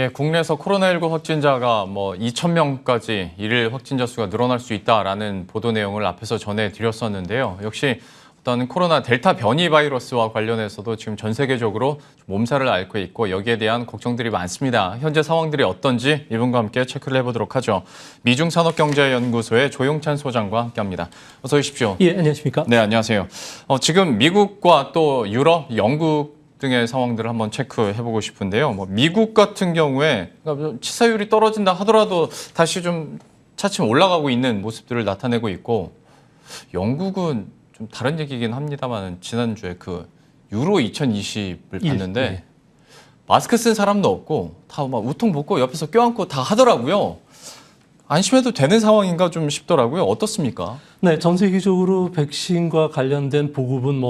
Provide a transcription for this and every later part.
예, 국내에서 코로나19 확진자가 2,000명까지 일일 확진자 수가 늘어날 수 있다라는 보도 내용을 앞에서 전해드렸었는데요. 역시 어떤 코로나 델타 변이 바이러스와 관련해서도 지금 전 세계적으로 몸살을 앓고 있고 여기에 대한 걱정들이 많습니다. 현재 상황들이 어떤지 이분과 함께 체크를 해보도록 하죠. 미중산업경제연구소의 조용찬 소장과 함께합니다. 어서 오십시오. 예, 안녕하십니까? 네, 안녕하세요. 지금 미국과 또 유럽, 영국 등의 상황들을 한번 체크해보고 싶은데요. 미국 같은 경우에 치사율이 떨어진다 하더라도 다시 좀 차츰 올라가고 있는 모습들을 나타내고 있고, 영국은 좀 다른 얘기긴 합니다만 지난주에 그 유로 2020을 봤는데 네. 마스크 쓴 사람도 없고 다 막 우통 벗고 옆에서 껴안고 다 하더라고요. 안심해도 되는 상황인가 좀 싶더라고요. 어떻습니까? 네, 전 세계적으로 백신과 관련된 보급은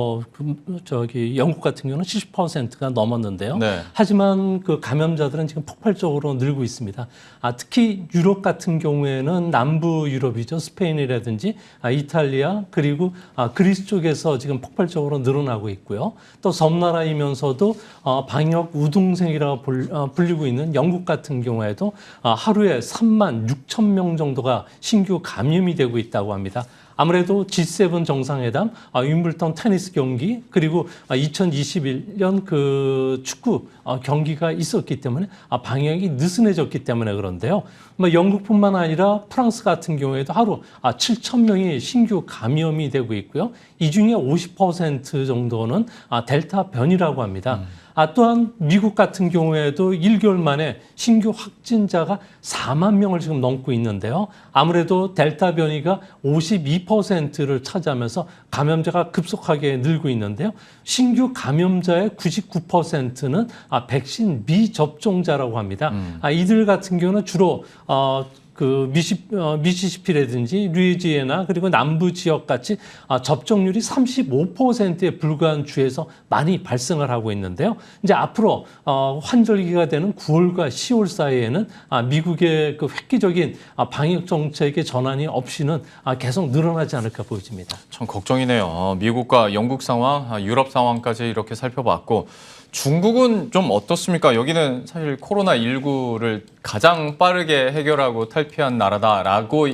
영국 같은 경우는 70%가 넘었는데요. 네. 하지만 그 감염자들은 지금 폭발적으로 늘고 있습니다. 특히 유럽 같은 경우에는 남부 유럽이죠. 스페인이라든지 이탈리아 그리고 그리스 쪽에서 지금 폭발적으로 늘어나고 있고요. 또 섬나라이면서도 방역 우등생이라고 불리고 있는 영국 같은 경우에도 하루에 3만 6천 명 정도가 신규 감염이 되고 있다고 합니다. 아무래도 G7 정상회담, 윈블던 테니스 경기, 그리고 2021년 그 축구 경기가 있었기 때문에 방역이 느슨해졌기 때문에 그런데요. 영국뿐만 아니라 프랑스 같은 경우에도 하루 7천 명이 신규 감염이 되고 있고요. 이 중에 50% 정도는 델타 변이라고 합니다. 또한 미국 같은 경우에도 1개월 만에 신규 확진자가 4만 명을 지금 넘고 있는데요. 아무래도 델타 변이가 52%를 차지하면서 감염자가 급속하게 늘고 있는데요. 신규 감염자의 99%는 백신 미접종자라고 합니다. 이들 같은 경우는 주로 미시시피라든지 루이지애나 그리고 남부 지역 같이 접종률이 35%에 불과한 주에서 많이 발생을 하고 있는데요. 이제 앞으로 환절기가 되는 9월과 10월 사이에는 미국의 그 획기적인 방역 정책의 전환이 없이는 계속 늘어나지 않을까 보여집니다. 참 걱정이네요. 미국과 영국 상황, 유럽 상황까지 이렇게 살펴봤고, 중국은 좀 어떻습니까? 여기는 사실 코로나19를 가장 빠르게 해결하고 탈피한 나라다라고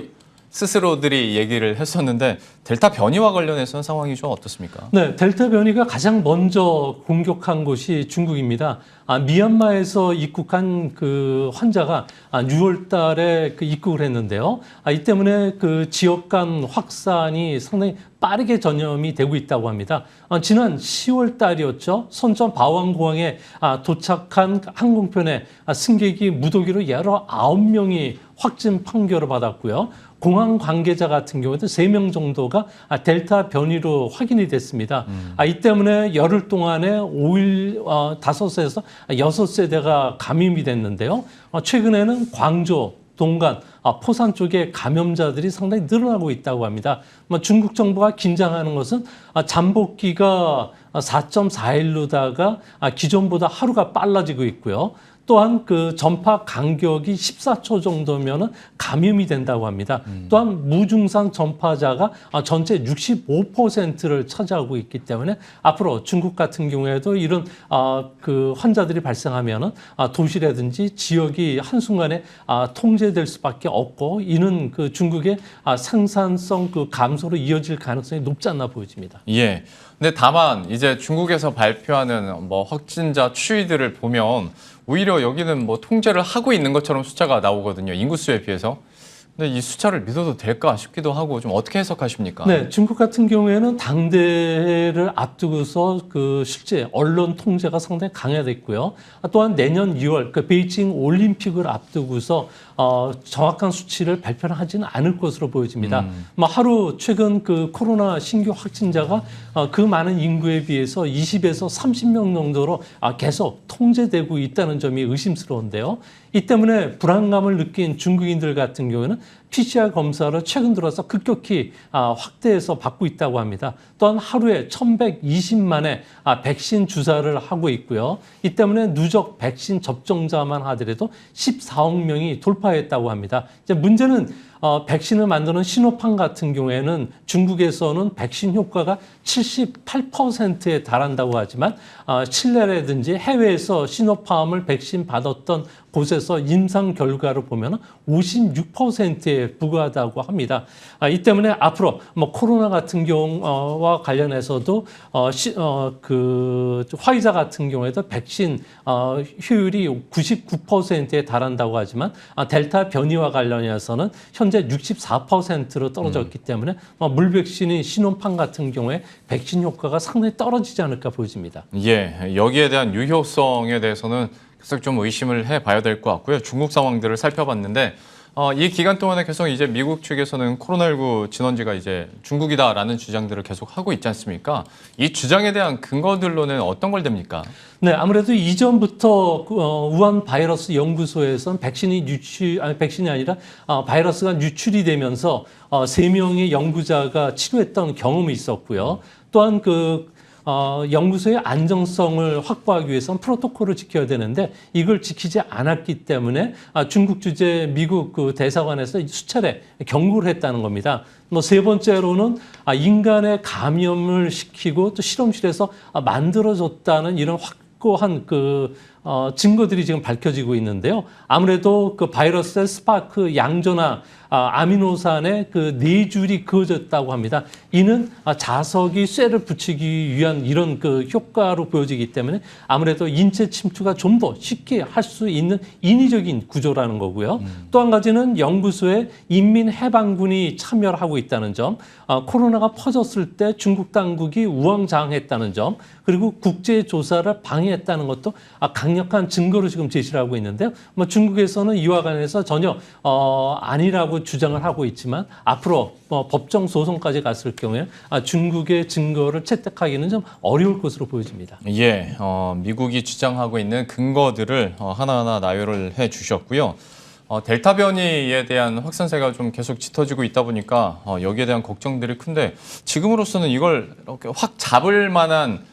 스스로들이 얘기를 했었는데 델타 변이와 관련해서는 상황이 좀 어떻습니까? 네, 델타 변이가 가장 먼저 공격한 곳이 중국입니다. 미얀마에서 입국한 그 환자가 6월 달에 입국을 했는데요. 이 때문에 그 지역 간 확산이 상당히 빠르게 전염이 되고 있다고 합니다. 지난 10월 달이었죠. 선전 바오안공항에 도착한 항공편에 승객이 무더기로 19명이 확진 판결을 받았고요. 공항 관계자 같은 경우에도 3명 정도가 델타 변이로 확인이 됐습니다. 이 때문에 열흘 동안에 5세에서 6세대가 감염이 됐는데요. 최근에는 광주, 동간, 포산 쪽에 감염자들이 상당히 늘어나고 있다고 합니다. 중국 정부가 긴장하는 것은 잠복기가 4.4일로다가 기존보다 하루가 빨라지고 있고요. 또한 그 전파 간격이 14초 정도면 감염이 된다고 합니다. 또한 무증상 전파자가 전체 65%를 차지하고 있기 때문에 앞으로 중국 같은 경우에도 이런 그 환자들이 발생하면 도시라든지 지역이 한순간에 통제될 수밖에 없고, 이는 그 중국의 생산성 그 감소로 이어질 가능성이 높지 않나 보여집니다. 예. 근데 다만 이제 중국에서 발표하는 확진자 추이들을 보면 오히려 여기는 통제를 하고 있는 것처럼 숫자가 나오거든요. 인구수에 비해서. 근데 이 숫자를 믿어도 될까 싶기도 하고, 좀 어떻게 해석하십니까? 네, 중국 같은 경우에는 당대를 앞두고서 그 실제 언론 통제가 상당히 강화됐고요. 또한 내년 2월 그 베이징 올림픽을 앞두고서 정확한 수치를 발표를 하지는 않을 것으로 보여집니다. 하루 최근 그 코로나 신규 확진자가 그 많은 인구에 비해서 20에서 30명 정도로 계속 통제되고 있다는 점이 의심스러운데요. 이 때문에 불안감을 느낀 중국인들 같은 경우에는 PCR 검사를 최근 들어서 급격히 확대해서 받고 있다고 합니다. 또한 하루에 1,120만의 백신 주사를 하고 있고요. 이 때문에 누적 백신 접종자만 하더라도 14억 명이 돌파했다고 합니다. 이제 문제는 백신을 만드는 시노팜 같은 경우에는 중국에서는 백신 효과가 78%에 달한다고 하지만 칠레라든지 해외에서 시노팜을 백신 받았던 곳에서 임상 결과를 보면 56%에 불과하다고 합니다. 이 때문에 앞으로 뭐 코로나 같은 경우와 관련해서도 그 화이자 같은 경우에도 백신 효율이 99%에 달한다고 하지만 델타 변이와 관련해서는 현재 64%로 떨어졌기 때문에 물백신인 시노팜 같은 경우에 백신 효과가 상당히 떨어지지 않을까 보여집니다. 예, 여기에 대한 유효성에 대해서는 계속 좀 의심을 해봐야 될 것 같고요. 중국 상황들을 살펴봤는데 이 기간 동안에 계속 이제 미국 측에서는 코로나19 진원지가 이제 중국이다라는 주장들을 계속 하고 있지 않습니까? 이 주장에 대한 근거들로는 어떤 걸 됩니까? 네, 아무래도 이전부터 우한 바이러스 연구소에서는 백신이 아니라 바이러스가 유출이 되면서 3명의 연구자가 치료했던 경험이 있었고요. 또한 연구소의 안정성을 확보하기 위해서는 프로토콜을 지켜야 되는데 이걸 지키지 않았기 때문에 중국 주재 미국 대사관에서 수차례 경고를 했다는 겁니다. 세 번째로는 인간의 감염을 시키고 또 실험실에서 만들어줬다는 이런 확고한 증거들이 지금 밝혀지고 있는데요. 아무래도 바이러스의 스파크 양조나 아미노산의 4줄이 그어졌다고 합니다. 이는 자석이 쇠를 붙이기 위한 이런 효과로 보여지기 때문에 아무래도 인체 침투가 좀 더 쉽게 할 수 있는 인위적인 구조라는 거고요. 또 한 가지는 연구소에 인민해방군이 참여를 하고 있다는 점, 코로나가 퍼졌을 때 중국 당국이 우왕좌왕했다는 점, 그리고 국제조사를 방해했다는 것도 강력한 증거로 지금 제시를 하고 있는데요. 중국에서는 이와 관해서 전혀 아니라고 주장을 하고 있지만 앞으로 법정 소송까지 갔을 경우에 중국의 증거를 채택하기는 좀 어려울 것으로 보여집니다. 예, 미국이 주장하고 있는 근거들을 하나하나 나열을 해 주셨고요. 델타 변이에 대한 확산세가 좀 계속 짙어지고 있다 보니까 여기에 대한 걱정들이 큰데 지금으로서는 이걸 이렇게 확 잡을 만한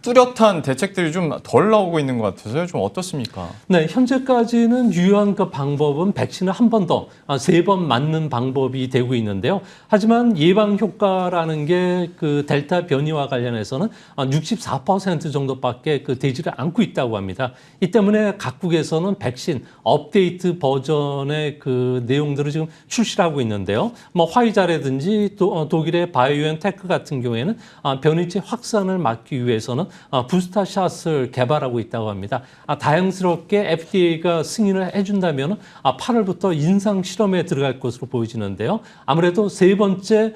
뚜렷한 대책들이 좀 덜 나오고 있는 것 같아서요. 좀 어떻습니까? 네, 현재까지는 유효한 방법은 백신을 한 번 더, 3번 맞는 방법이 되고 있는데요. 하지만 예방 효과라는 게 델타 변이와 관련해서는 64% 정도밖에 되지를 않고 있다고 합니다. 이 때문에 각국에서는 백신 업데이트 버전의 내용들을 지금 출시하고 있는데요. 화이자라든지 독일의 바이오엔테크 같은 경우에는 변이체 확산을 막기 위해서는 부스터샷을 개발하고 있다고 합니다. 다행스럽게 FDA가 승인을 해준다면 8월부터 인상 실험에 들어갈 것으로 보여지는데요. 아무래도 세 번째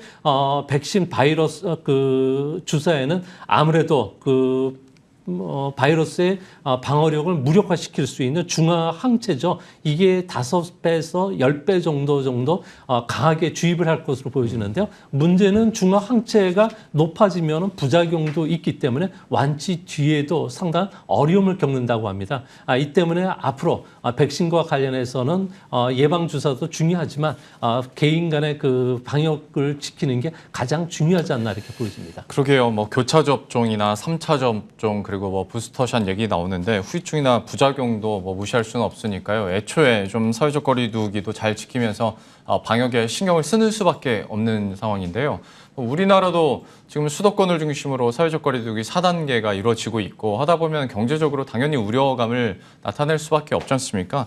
백신 바이러스 주사에는 아무래도 바이러스의 방어력을 무력화시킬 수 있는 중화 항체죠. 이게 5배에서 10배 정도 강하게 주입을 할 것으로 보여지는데요. 문제는 중화 항체가 높아지면 부작용도 있기 때문에 완치 뒤에도 상당한 어려움을 겪는다고 합니다. 이 때문에 앞으로 백신과 관련해서는 예방주사도 중요하지만 개인 간의 방역을 지키는 게 가장 중요하지 않나 이렇게 보여집니다. 그러게요. 교차 접종이나 3차 접종 그리고 부스터샷 얘기 나오는데 후유증이나 부작용도 무시할 수는 없으니까요. 애초에 좀 사회적 거리 두기도 잘 지키면서 방역에 신경을 쓰는 수밖에 없는 상황인데요. 우리나라도 지금 수도권을 중심으로 사회적 거리 두기 4단계가 이루어지고 있고 하다 보면 경제적으로 당연히 우려감을 나타낼 수밖에 없지 않습니까?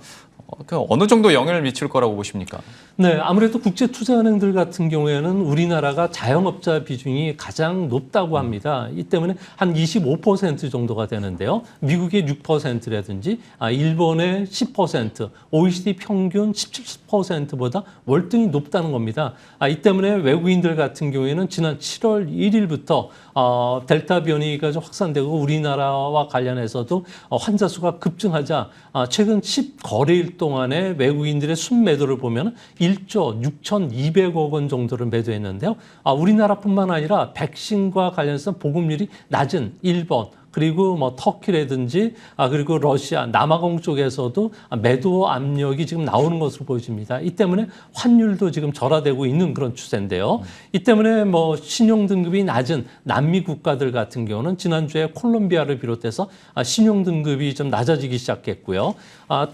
어느 정도 영향을 미칠 거라고 보십니까? 네, 아무래도 국제투자은행들 같은 경우에는 우리나라가 자영업자 비중이 가장 높다고 합니다. 이 때문에 한 25% 정도가 되는데요. 미국의 6%라든지 일본의 10%, OECD 평균 17%보다 월등히 높다는 겁니다. 이 때문에 외국인들 같은 경우에는 지난 7월 1일부터 델타 변이가 좀 확산되고 우리나라와 관련해서도 환자 수가 급증하자 최근 10거래일 동안에 외국인들의 순매도를 보면 1조 6,200억 원 정도를 매도했는데요. 우리나라뿐만 아니라 백신과 관련해서 보급률이 낮은 일본, 그리고 뭐 터키라든지 그리고 러시아, 남아공 쪽에서도 매도 압력이 지금 나오는 것으로 보여집니다. 이 때문에 환율도 지금 절하되고 있는 그런 추세인데요. 이 때문에 뭐 신용 등급이 낮은 남미 국가들 같은 경우는 지난주에 콜롬비아를 비롯해서 신용 등급이 좀 낮아지기 시작했고요.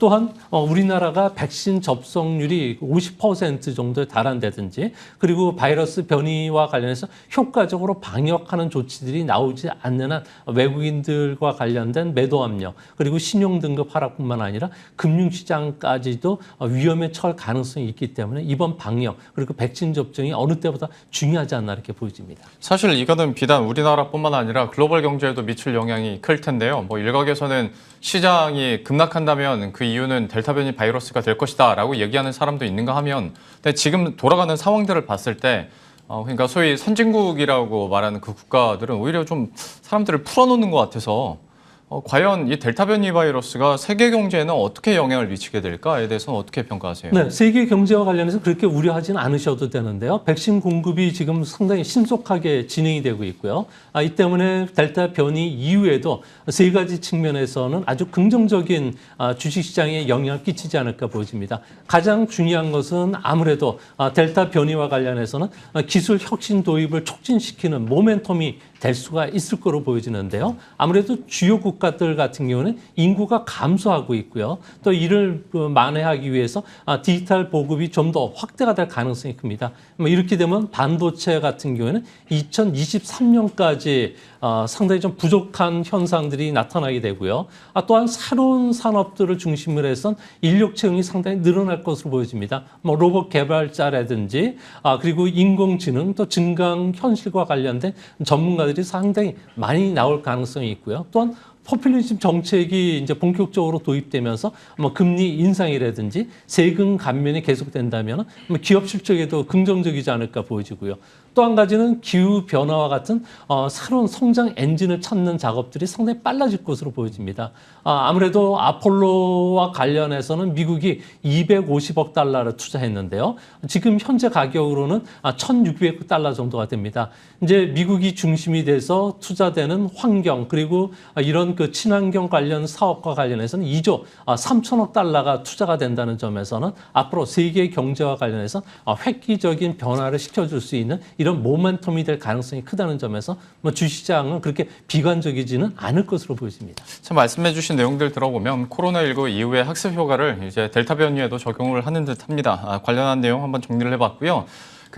또한 우리나라가 백신 접종률이 50% 정도에 달한다든지 그리고 바이러스 변이와 관련해서 효과적으로 방역하는 조치들이 나오지 않는 한 외국인들과 관련된 매도 압력 그리고 신용 등급 하락뿐만 아니라 금융시장까지도 위험에 처할 가능성이 있기 때문에 이번 방역 그리고 백신 접종이 어느 때보다 중요하지 않나 이렇게 보여집니다. 사실 이거는 비단 우리나라뿐만 아니라 글로벌 경제에도 미칠 영향이 클 텐데요. 뭐 일각에서는 시장이 급락한다면 그 이유는 델타 변이 바이러스가 될 것이다라고 얘기하는 사람도 있는가 하면, 근데 지금 돌아가는 상황들을 봤을 때 그러니까 소위 선진국이라고 말하는 그 국가들은 오히려 좀 사람들을 풀어놓는 것 같아서 과연 이 델타 변이 바이러스가 세계 경제에는 어떻게 영향을 미치게 될까에 대해서는 어떻게 평가하세요? 네, 세계 경제와 관련해서 그렇게 우려하지는 않으셔도 되는데요. 백신 공급이 지금 상당히 신속하게 진행이 되고 있고요. 이 때문에 델타 변이 이후에도 세 가지 측면에서는 아주 긍정적인 주식시장에 영향을 끼치지 않을까 보여집니다. 가장 중요한 것은 아무래도 델타 변이와 관련해서는 기술 혁신 도입을 촉진시키는 모멘텀이 될 수가 있을 거로 보여지는데요. 아무래도 주요 국가들 같은 경우는 인구가 감소하고 있고요. 또 이를 만회하기 위해서 디지털 보급이 좀 더 확대가 될 가능성이 큽니다. 이렇게 되면 반도체 같은 경우에는 2023년까지 상당히 좀 부족한 현상들이 나타나게 되고요. 또한 새로운 산업들을 중심으로 해서 인력 채용이 상당히 늘어날 것으로 보여집니다. 뭐 로봇 개발자라든지 그리고 인공지능 또 증강현실과 관련된 전문가들이 상당히 많이 나올 가능성이 있고요. 또한 포퓰리즘 정책이 이제 본격적으로 도입되면서 뭐 금리 인상이라든지 세금 감면이 계속된다면 기업 실적에도 긍정적이지 않을까 보여지고요. 또 한 가지는 기후 변화와 같은 새로운 성장 엔진을 찾는 작업들이 상당히 빨라질 것으로 보여집니다. 아무래도 아폴로와 관련해서는 미국이 250억 달러를 투자했는데요. 지금 현재 가격으로는 1,600억 달러 정도가 됩니다. 이제 미국이 중심이 돼서 투자되는 환경 그리고 이런 그 친환경 관련 사업과 관련해서는 2조 3천억 달러가 투자가 된다는 점에서는 앞으로 세계 경제와 관련해서 획기적인 변화를 시켜줄 수 있는 이런 모멘텀이 될 가능성이 크다는 점에서 뭐 주시장은 그렇게 비관적이지는 않을 것으로 보여집니다. 참 말씀해 주신 내용들 들어보면 코로나19 이후의 학습 효과를 이제 델타 변이에도 적용을 하는 듯합니다. 관련한 내용 한번 정리를 해봤고요.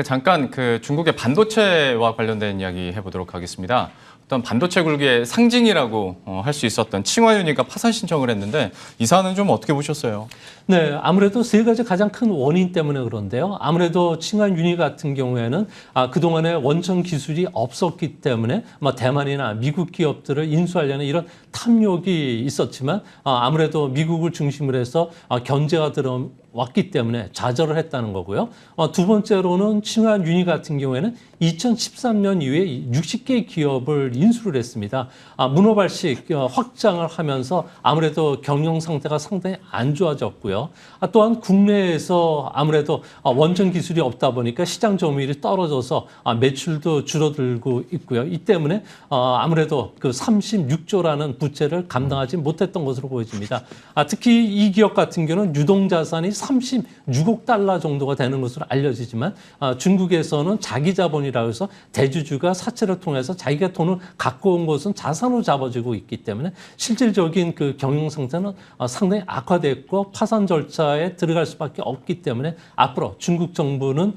잠깐 중국의 반도체와 관련된 이야기 해보도록 하겠습니다. 어떤 반도체 굴기의 상징이라고 할 수 있었던 칭화윤희가 파산 신청을 했는데 이 사안은 좀 어떻게 보셨어요? 네, 아무래도 세 가지 가장 큰 원인 때문에 그런데요. 아무래도 칭화윤희 같은 경우에는 그동안에 원천 기술이 없었기 때문에 대만이나 미국 기업들을 인수하려는 이런 탐욕이 있었지만 아무래도 미국을 중심으로 해서 견제가 들어왔기 때문에 좌절을 했다는 거고요. 두 번째로는 칭화윤희 같은 경우에는 2013년 이후에 60개 기업을 인수를 했습니다. 문어발식 확장을 하면서 아무래도 경영 상태가 상당히 안 좋아졌고요. 또한 국내에서 아무래도 원천 기술이 없다 보니까 시장 점유율이 떨어져서 매출도 줄어들고 있고요. 이 때문에 아무래도 그 36조라는 부채를 감당하지 못했던 것으로 보여집니다. 특히 이 기업 같은 경우는 유동자산이 36억 달러 정도가 되는 것으로 알려지지만 중국에서는 자기 자본이라고 해서 대주주가 사채를 통해서 자기가 돈을 갖고 온 것은 자산으로 잡아지고 있기 때문에 실질적인 그 경영 상태는 상당히 악화됐고 파산 절차에 들어갈 수밖에 없기 때문에 앞으로 중국 정부는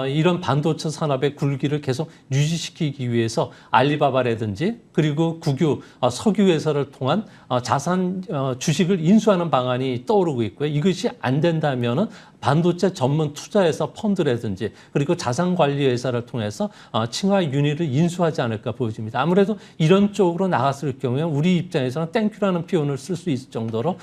이런 반도체 산업의 굴기를 계속 유지시키기 위해서 알리바바라든지 그리고 국유, 석유 회사를 통한 자산 주식을 인수하는 방안이 떠오르고 있고요. 이것이 안 된다면은 반도체 전문 투자회사 펀드라든지 그리고 자산관리회사를 통해서 칭화윤희를 인수하지 않을까 보여집니다. 아무래도 이런 쪽으로 나갔을 경우에 우리 입장에서는 땡큐라는 표현을 쓸 수 있을 정도로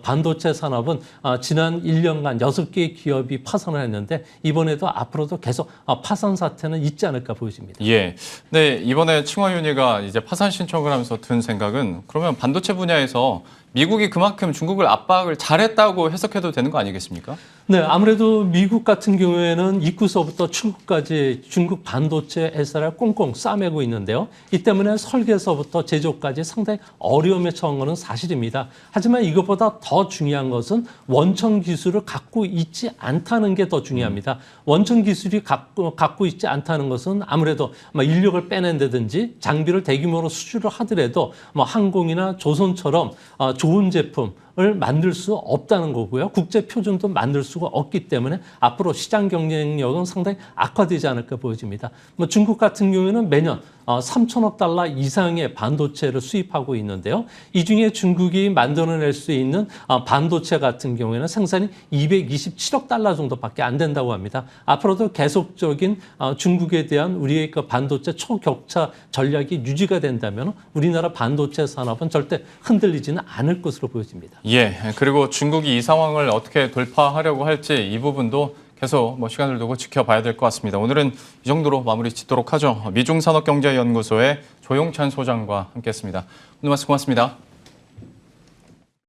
반도체 산업은 지난 1년간 6개의 기업이 파산을 했는데 이번에도 앞으로도 계속 파산 사태는 있지 않을까 보여집니다. 예. 네, 이번에 칭화윤희가 이제 파산 신청을 하면서 든 생각은 그러면 반도체 분야에서 미국이 그만큼 중국을 압박을 잘했다고 해석해도 되는 거 아니겠습니까? 네, 아무래도 미국 같은 경우에는 입구서부터 출구까지 중국 반도체 회사를 꽁꽁 싸매고 있는데요. 이 때문에 설계서부터 제조까지 상당히 어려움에 처한 것은 사실입니다. 하지만 이것보다 더 중요한 것은 원천 기술을 갖고 있지 않다는 게 더 중요합니다. 원천 기술이 갖고 있지 않다는 것은 아무래도 인력을 빼낸다든지 장비를 대규모로 수주를 하더라도 항공이나 조선처럼 좋은 제품을 만들 수 없다는 거고요. 국제 표준도 만들 수가 없기 때문에 앞으로 시장 경쟁력은 상당히 악화되지 않을까 보여집니다. 중국 같은 경우에는 매년 3천억 달러 이상의 반도체를 수입하고 있는데요. 이 중에 중국이 만들어낼 수 있는 반도체 같은 경우에는 생산이 227억 달러 정도밖에 안 된다고 합니다. 앞으로도 계속적인 중국에 대한 우리의 그 반도체 초격차 전략이 유지가 된다면 우리나라 반도체 산업은 절대 흔들리지는 않을 것으로 보여집니다. 예, 그리고 중국이 이 상황을 어떻게 돌파하려고 할지 이 부분도 계속 시간을 두고 지켜봐야 될 것 같습니다. 오늘은 이 정도로 마무리 짓도록 하죠. 미중산업경제연구소의 조용찬 소장과 함께했습니다. 오늘 말씀 고맙습니다.